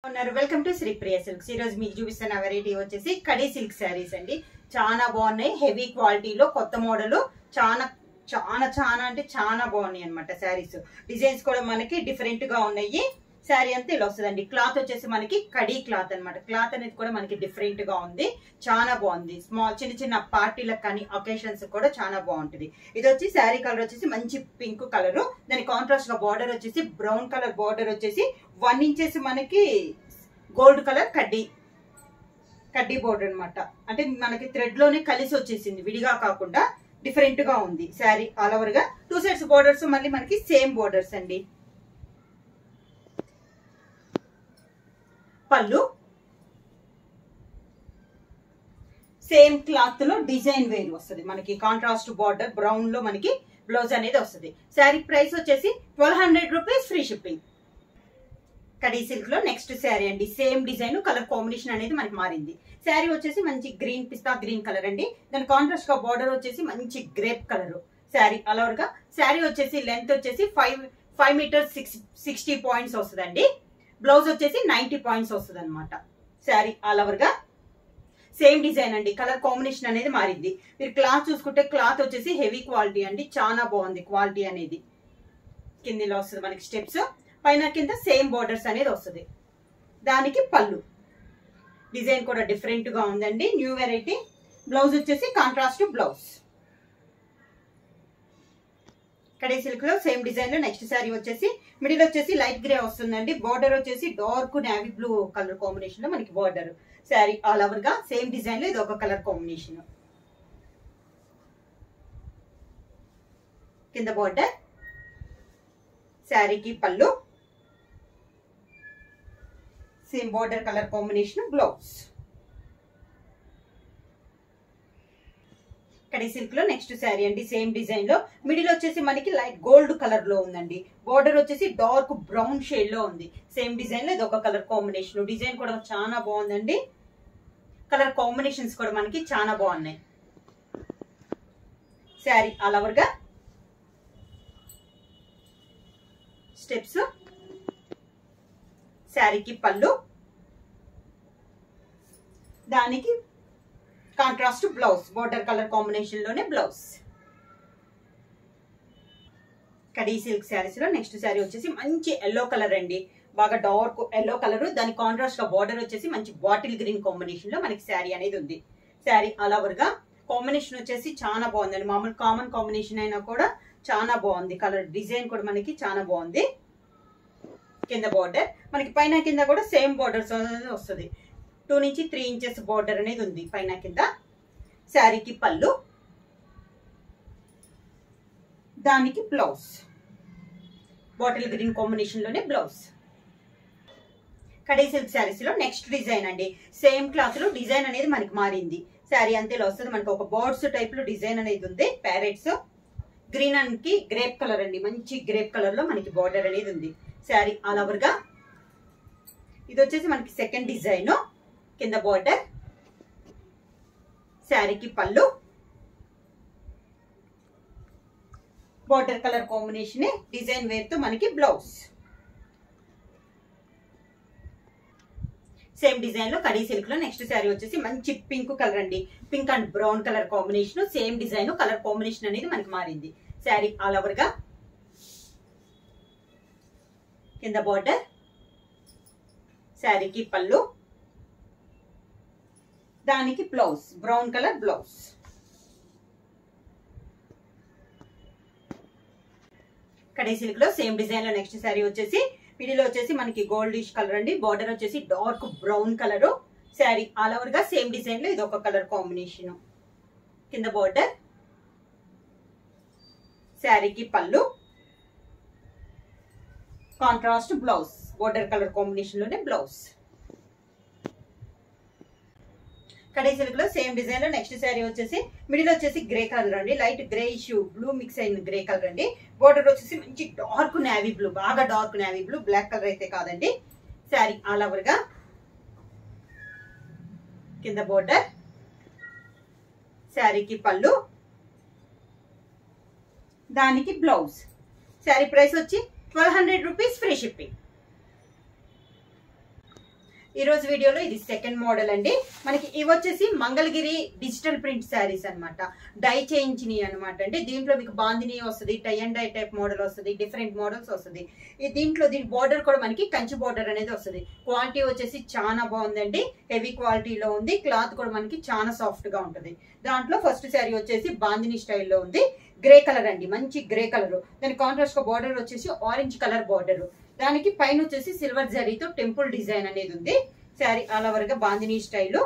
Welcome to Sri Priya silks. ఈ రోజు మీకు చూపిస్తున్న వెరైటీ వచ్చేసి కడీ సిల్క్ శారీస్ అండి. చాలా బాగున్నాయి, హెవీ క్వాలిటీలో కొత్త మోడల్. చాలా చాలా చాలా అంటే చాలా బాగున్నాయి అనమాట శారీస్. డిజైన్స్ కూడా మనకి డిఫరెంట్ గా ఉన్నాయి. శారీ అంతా ఇలా వస్తుందండి. క్లాత్ వచ్చేసి మనకి కడీ క్లాత్ అనమాట. క్లాత్ అనేది కూడా మనకి డిఫరెంట్ గా ఉంది, చాలా బాగుంది. స్మాల్ చిన్న చిన్న పార్టీలకు కానీ అకేషన్స్ కూడా చాలా బాగుంటుంది. ఇది వచ్చి శారీ కలర్ వచ్చేసి మంచి పింక్ కలర్, దాని కాంట్రాస్ట్ గా బార్డర్ వచ్చేసి బ్రౌన్ కలర్ బార్డర్ వచ్చేసి 1 ఇంచెస్ మనకి గోల్డ్ కలర్ కడ్డీ బోర్డర్ అనమాట. అంటే మనకి థ్రెడ్ లోనే కలిసి వచ్చేసింది, విడిగా కాకుండా డిఫరెంట్ గా ఉంది. శారీ ఆల్ ఓవర్ గా 2 సైడ్స్ బోర్డర్స్ మళ్ళీ మనకి సేమ్ బోర్డర్స్ అండి. పళ్ళు సేమ్ క్లాత్ లో డిజైన్ వేర్ వస్తుంది మనకి. కాంట్రాస్ట్ బార్డర్ బ్రౌన్ లో మనకి బ్లౌజ్ అనేది వస్తుంది. శారీ ప్రైస్ వచ్చేసి 1200 rupees, free shipping. Khadi silk లో నెక్స్ట్ శారీ అండి. సేమ్ డిజైన్, కలర్ కాంబినేషన్ అనేది మనకి మారింది. శారీ వచ్చేసి మంచి గ్రీన్, పిస్తా గ్రీన్ కలర్ అండి. దాని కాంట్రాస్ట్ గా బార్డర్ వచ్చేసి మంచి grape colour. Sari all over గా శారీ వచ్చేసి లెంత్ వచ్చేసి 5 మీటర్స్ 60 పాయింట్స్ వస్తుందండి. బ్లౌజ్ వచ్చేసి 90 పాయింట్స్ వస్తుంది అనమాట. శారీ ఆల్ ఓవర్ గా సేమ్ డిజైన్ అండి. కలర్ కాంబినేషన్ అనేది మారింది. మీరు క్లాత్ చూసుకుంటే క్లాత్ వచ్చేసి హెవీ క్వాలిటీ అండి, చాలా బాగుంది క్వాలిటీ అనేది. కిందిలో వస్తుంది మనకి స్టెప్స్, పైన కింద సేమ్ బోర్డర్స్ అనేది వస్తుంది. దానికి పళ్ళు డిజైన్ కూడా డిఫరెంట్ గా ఉందండి, న్యూ వెరైటీ. బ్లౌజ్ వచ్చేసి కాంట్రాస్ట్ బ్లౌజ్. కడీ సిల్క్ లో సేమ్ డిజైన్ లో నెక్స్ట్ శారీ వచ్చేసి మిడిల్ వచ్చేసి లైట్ గ్రే వస్తుందండి. బార్డర్ వచ్చేసి dark navy blue colour combination లో మనకి బార్డర్. శారీ ఆల్ ఓవర్ గా సేమ్ డిజైన్ లో ఇది ఒక కలర్ కాంబినేషన్. కింద బార్డర్, శారీకి పళ్ళు, same border colour combination blouse. Khadi silk లో నెక్స్ట్ శారీ అండి. సేమ్ డిజైన్ లో మిడిల్ వచ్చేసి మనకి లైట్ గోల్డ్ కలర్ లో ఉందండి. బార్డర్ వచ్చేసి డార్క్ బ్రౌన్ షేడ్ లో ఉంది. సేమ్ డిజైన్ లో ఇది ఒక కలర్ కాంబినేషన్. డిజైన్ కూడా చాలా బాగుందండి. కలర్ కాంబినేషన్స్ కూడా మనకి చాలా బాగున్నాయి. శారీ ఆల్ ఓవర్ గా స్టెప్స్, శారీకి పళ్ళు, దానికి contrast blouse, border colour combination లోనే బ్లౌజ్. కడీ సిల్క్ శారీస్ లో నెక్స్ట్ శారీ వచ్చేసి మంచి ఎల్లో కలర్ అండి. బాగా డార్క్ ఎల్లో కలర్, దాని కాంట్రాస్ట్ గా బార్డర్ వచ్చేసి మంచి బాటిల్ గ్రీన్ కాంబినేషన్ లో మనకి శారీ అనేది ఉంది. శారీ ఆల్ ఓవర్ గా కాంబినేషన్ వచ్చేసి చాలా బాగుందండి. మామూలు కామన్ కాంబినేషన్ అయినా కూడా చాలా బాగుంది. కలర్ డిజైన్ కూడా మనకి చాలా బాగుంది. కింద బార్డర్ మనకి పైన కింద కూడా సేమ్ బార్డర్స్ వస్తుంది. 2 నుంచి 3 ఇంచెస్ బార్డర్ అనేది ఉంది పైన కింద. శారీకి పళ్ళు, దానికి బ్లౌజ్, బాటిల్ గ్రీన్ కాంబినేషన్ లోనే బ్లౌజ్. కడీ సిల్క్ శారీస్ లో నెక్స్ట్ డిజైన్ అండి. సేమ్ క్లాత్ లో డిజైన్ అనేది మనకి మారింది. శారీ అంతేలా వస్తుంది. మనకి ఒక బర్డ్స్ టైప్ లో డిజైన్ అనేది ఉంది. Parrots green and grape colour అండి. మంచి గ్రేప్ కలర్ లో మనకి బార్డర్ అనేది ఉంది. శారీ ఆల్ ఓవర్ గా ఇది వచ్చేసి మనకి సెకండ్ డిజైన్. కింద బార్డర్, శారీకి పళ్ళు, బార్డర్ కలర్ కాంబినేషన్ డిజైన్ వేర్ తో మనకి బ్లౌజ్. సేమ్ డిజైన్ లో కడీ సిల్క్ లో నెక్స్ట్ శారీ వచ్చేసి మంచి పింక్ కలర్ అండి. Pink and brown colour combination. Same design, colour combination అనేది మనకి మారింది. శారీ ఆల్ ఓవర్ గా కింద బార్డర్, శారీకి పళ్ళు, దానికి blouse, brown colour blouse. Khadi silk లో సేమ్ డిజైన్ లో నెక్స్ట్ శారీ వచ్చేసి మిడిల్ వచ్చేసి మనకి గోల్డిష్ కలర్ అండి. బార్డర్ వచ్చేసి dark brown colour. Sari all over గా సేమ్ డిజైన్ లో ఇది ఒక కలర్ కాంబినేషన్. కింద బార్డర్, శారీకి పళ్ళు, contrast blouse, border colour combination లోనే బ్లౌజ్. కడీ సిల్క్ లో సేమ్ డిజైన్ లో నెక్స్ట్ శారీ వచ్చేసి మిడిల్ వచ్చేసి గ్రే కలర్ అండి. Light grey issue blue mix అయిన గ్రే కలర్ అండి. బోర్డర్ వచ్చేసి మంచి డార్క్ నేవీ బ్లూ, బాగా dark navy blue, black colour అయితే కాదండి. శారీ ఆల్ ఓవర్ గా కింద బోర్డర్, శారీకి పళ్ళు, దానికి బ్లౌజ్. శారీ ప్రైస్ వచ్చి 1200 రూపీస్, ఫ్రీ షిప్పింగ్. ఈ రోజు వీడియోలో ఇది సెకండ్ మోడల్ అండి. మనకి ఇవి వచ్చేసి మంగళగిరి డిజిటల్ ప్రింట్ శారీస్ అన్నమాట. డై చేయించినవి అనమాట అండి. దీంట్లో మీకు బాందిని వస్తుంది, tie and dye type model వస్తుంది, డిఫరెంట్ మోడల్స్ వస్తుంది. దీంట్లో దీని బోర్డర్ కూడా మనకి కంచి బోర్డర్ అనేది వస్తుంది. క్వాలిటీ వచ్చేసి చాలా బాగుందండి, హెవీ క్వాలిటీలో ఉంది. క్లాత్ కూడా మనకి చాలా సాఫ్ట్ గా ఉంటుంది. దాంట్లో ఫస్ట్ శారీ వచ్చేసి బాందిని స్టైల్లో ఉంది. గ్రే కలర్ అండి, మంచి గ్రే కలర్. దాని కాంట్రాస్ట్ గా బార్డర్ వచ్చేసి ఆరెంజ్ కలర్ బార్డర్. దానికి పైన వచ్చేసి సిల్వర్ జరీతో టెంపుల్ డిజైన్ అనేది ఉంది. శారీ ఆల్ ఓవర్ గా బాందిని స్టైల్.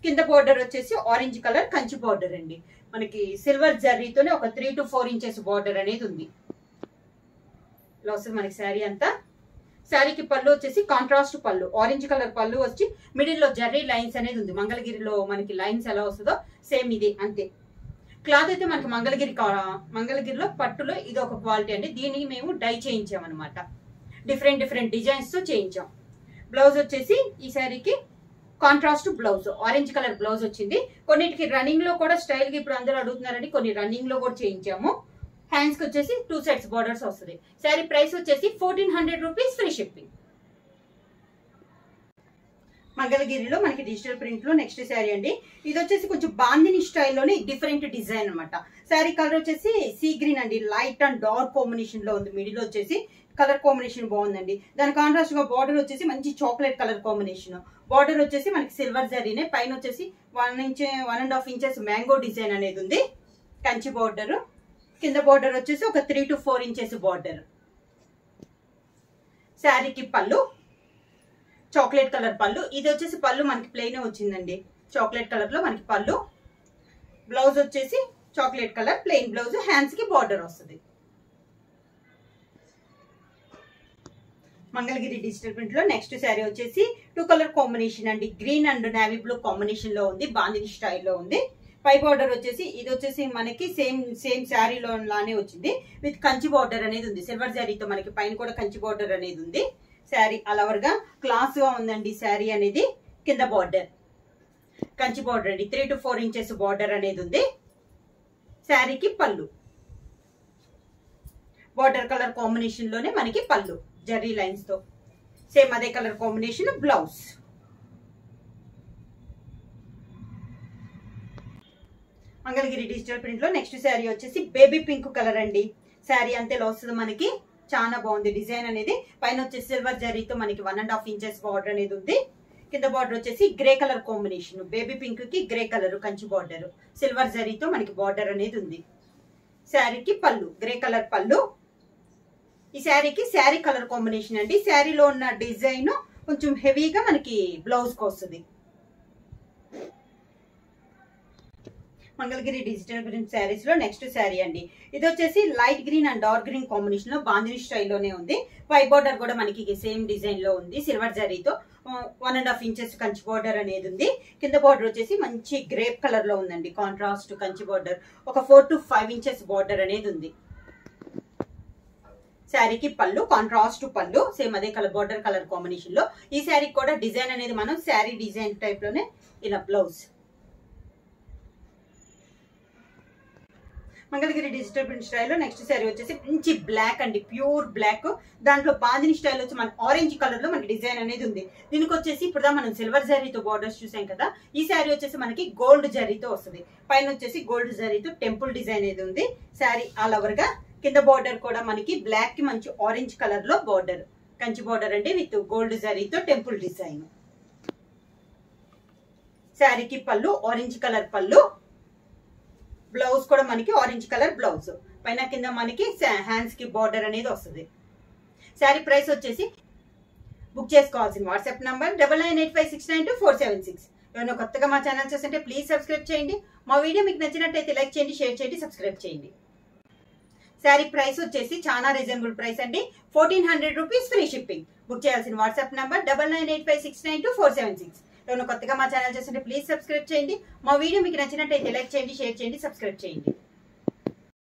కింద బార్డర్ వచ్చేసి ఆరెంజ్ కలర్ కంచి బార్డర్ అండి. మనకి సిల్వర్ జరీతోనే ఒక 3 to 4 ఇంచెస్ బార్డర్ అనేది ఉంది. ఇలా వస్తుంది మనకి శారీ అంతా. శారీకి పళ్ళు వచ్చేసి కాంట్రాస్ట్ పళ్ళు, ఆరెంజ్ కలర్ పళ్ళు వచ్చి మిడిల్ లో జర్రీ లైన్స్ అనేది ఉంది. మంగళగిరిలో మనకి లైన్స్ ఎలా వస్తుందో సేమ్ ఇది అంతే. క్లాత్ అయితే మనకి మంగళగిరిలో పట్టులో ఇది ఒక క్వాలిటీ అండి. దీనికి మేము డై చేయించామన్నమాట. డిఫరెంట్ డిజైన్స్ తో చేయించాం. బ్లౌజ్ వచ్చేసి ఈ శారీకి contrast blouse, orange colour blouse వచ్చింది. కొన్నిటికి రన్నింగ్ లో కూడా స్టైల్ గా ఇప్పుడు అందరూ అడుగుతున్నారండి, కొన్ని రన్నింగ్ లో కూడా చేయించాము. హ్యాండ్స్ కి వచ్చేసి 2 sets బార్డర్స్ వస్తుంది. శారీ ప్రైస్ వచ్చేసి 1400 రూపీస్, ఫ్రీ షిప్పింగ్. మంగళగిరిలో మనకి డిజిటల్ ప్రింట్ లో నెక్స్ట్ శారీ అండి. ఇది వచ్చేసి కొంచెం బాందిని స్టైల్లోనే డిఫరెంట్ డిజైన్ అనమాట. శారీ కలర్ వచ్చేసి సీ గ్రీన్ అండి, లైట్ అండ్ డార్క్ కాంబినేషన్ లో ఉంది. మిడిల్ వచ్చేసి కలర్ కాంబినేషన్ బాగుందండి. దాని కాంట్రాస్ట్ గా బార్డర్ వచ్చేసి మంచి చాక్లెట్ కలర్ కాంబినేషన్. బార్డర్ వచ్చేసి మనకి సిల్వర్ జరీనే, పైన వచ్చేసి 1.5 ఇంచెస్ మ్యాంగో డిజైన్ అనేది ఉంది. కంచి బార్డర్. కింద బార్డర్ వచ్చేసి ఒక 3 to 4 ఇంచెస్ బార్డర్. శారీకి పళ్ళు చాక్లెట్ కలర్ పళ్ళు. ఇది వచ్చేసి పళ్ళు మనకి ప్లెయిన్ వచ్చిందండి, చాక్లెట్ కలర్ లో మనకి పళ్ళు. బ్లౌజ్ వచ్చేసి chocolate colour plain blouse, hands కి బార్డర్ వస్తుంది. మంగళగిరి డిజిటల్ ప్రింట్ లో నెక్స్ట్ శారీ వచ్చేసి 2 కలర్ కాంబినేషన్ అండి. Green and navy blue combination లో ఉంది, బాందిని స్టైల్లో ఉంది. పై బార్డర్ వచ్చేసి ఇది వచ్చేసి మనకి సేమ్ శారీలో లానే వచ్చింది, విత్ కంచి బార్డర్ అనేది ఉంది. సిల్వర్ శారీతో మనకి పైన కూడా కంచి బార్డర్ అనేది ఉంది. శారీ అలవర్ గా క్లాస్ గా ఉందండి. శారీ అనేది కింద బార్డర్ కంచి బార్డర్ అండి, 3 to 4 ఇంచెస్ బార్డర్ అనేది ఉంది. శారీకి పళ్ళు బార్డర్ కలర్ కాంబినేషన్ లోనే మనకి పళ్ళు జర్రీ లైన్స్ తో సేమ్ అదే colour combination. Blouse Mangalagiri digital print లో నెక్స్ట్ శారీ వచ్చేసి బేబీ పింక్ కలర్ అండి. శారీ అంతేలా వస్తుంది మనకి, చాలా బాగుంది డిజైన్ అనేది. పైన వచ్చేసి సిల్వర్ జరీతో మనకి 1.5 ఇంచెస్ బార్డర్ అనేది ఉంది. కింద బార్డర్ వచ్చేసి grey colour combination, baby pink కి grey colour Kanchi border, silver జరీతో మనకి బార్డర్ అనేది ఉంది. శారీకి పళ్ళు గ్రే కలర్ పళ్ళు. ఈ శారీకి శారీ కలర్ కాంబినేషన్ అండి. శారీలో ఉన్న డిజైన్ కొంచెం హెవీగా మనకి బ్లౌజ్ కి వస్తుంది. మంగళగిరి డిజిటల్ ప్రింట్ శారీస్ లో నెక్స్ట్ శారీ అండి. ఇది వచ్చేసి light green and dark green combination లో బాందిని స్టైల్లోనే ఉంది. పై బార్డర్ కూడా మనకి సేమ్ డిజైన్ లో ఉంది, సిల్వర్ జరీతో 1.5 ఇంచెస్ కంచి బార్డర్ అనేది ఉంది. కింద బార్డర్ వచ్చేసి మంచి గ్రేప్ కలర్ లో ఉందండి, కాంట్రాస్ట్ కంచి బార్డర్. ఒక 4 to 5 ఇంచెస్ బార్డర్ అనేది ఉంది. శారీకి పళ్ళు కాంట్రాస్ట్ పళ్ళు, సేమ్ అదే కలర్ బార్డర్ కలర్ కాంబినేషన్ లో. ఈ శారీకి కూడా డిజైన్ అనేది మనం శారీ డిజైన్ టైప్ లోనే ఇలా బ్లౌజ్. మంగళగిరి డిజిటల్ ప్రింట్ స్టైల్లో నెక్స్ట్ శారీ వచ్చేసి మంచి బ్లాక్ అండి, ప్యూర్ బ్లాక్. దాంట్లో బాందిని స్టైల్ వచ్చి మన ఆరెంజ్ కలర్ లో మనకి డిజైన్ అనేది ఉంది. దీనికి వచ్చేసి ఇప్పుడు మనం సిల్వర్ జరీతో బార్డర్స్ చూసాం కదా, ఈ శారీ వచ్చేసి మనకి గోల్డ్ జరీతో వస్తుంది. పైన వచ్చేసి గోల్డ్ జరీతో టెంపుల్ డిజైన్ అనేది ఉంది. శారీ ఆల్ ఓవర్ గా కింద బార్డర్ కూడా మనకి బ్లాక్ కి మంచి ఆరెంజ్ కలర్ లో బార్డర్, కంచి బార్డర్ అండి, విత్ గోల్డ్ జరీతో టెంపుల్ డిజైన్. శారీకి పళ్ళు ఆరెంజ్ కలర్ పళ్ళు. బ్లౌజ్ కూడా మనకి ఆరెంజ్ కలర్ బ్లౌజ్, పైన కింద మనకి హ్యాండ్స్ కి బార్డర్ అనేది వస్తుంది. శారీ ప్రైస్ వచ్చేసి బుక్ చేసుకోవాల్సిన వాట్సాప్ నంబర్ 9985692476. ఎవరైనా కొత్తగా మా ఛానల్ చూస్తుంటే ప్లీజ్ సబ్స్క్రైబ్ చేయండి. మా వీడియో మీకు నచ్చినట్టయితే లైక్ చేయండి, షేర్ చేయండి, సబ్స్క్రైబ్ చేయండి. శారీ ప్రైస్ వచ్చేసి చాలా రీజనబుల్ ప్రైస్ అండి, 1400 రూపీస్, ఫ్రీ షిప్పింగ్. బుక్ చేయాల్సిన వాట్సాప్ నంబర్ 9985692476. ఎవరైనా కొత్తగా మా ఛానల్ చూస్తుంటే ప్లీజ్ సబ్స్క్రైబ్ చేయండి. మా వీడియో మీకు నచ్చినట్టయితే లైక్ చేయండి, షేర్ చేయండి, సబ్స్క్రైబ్ చేయండి.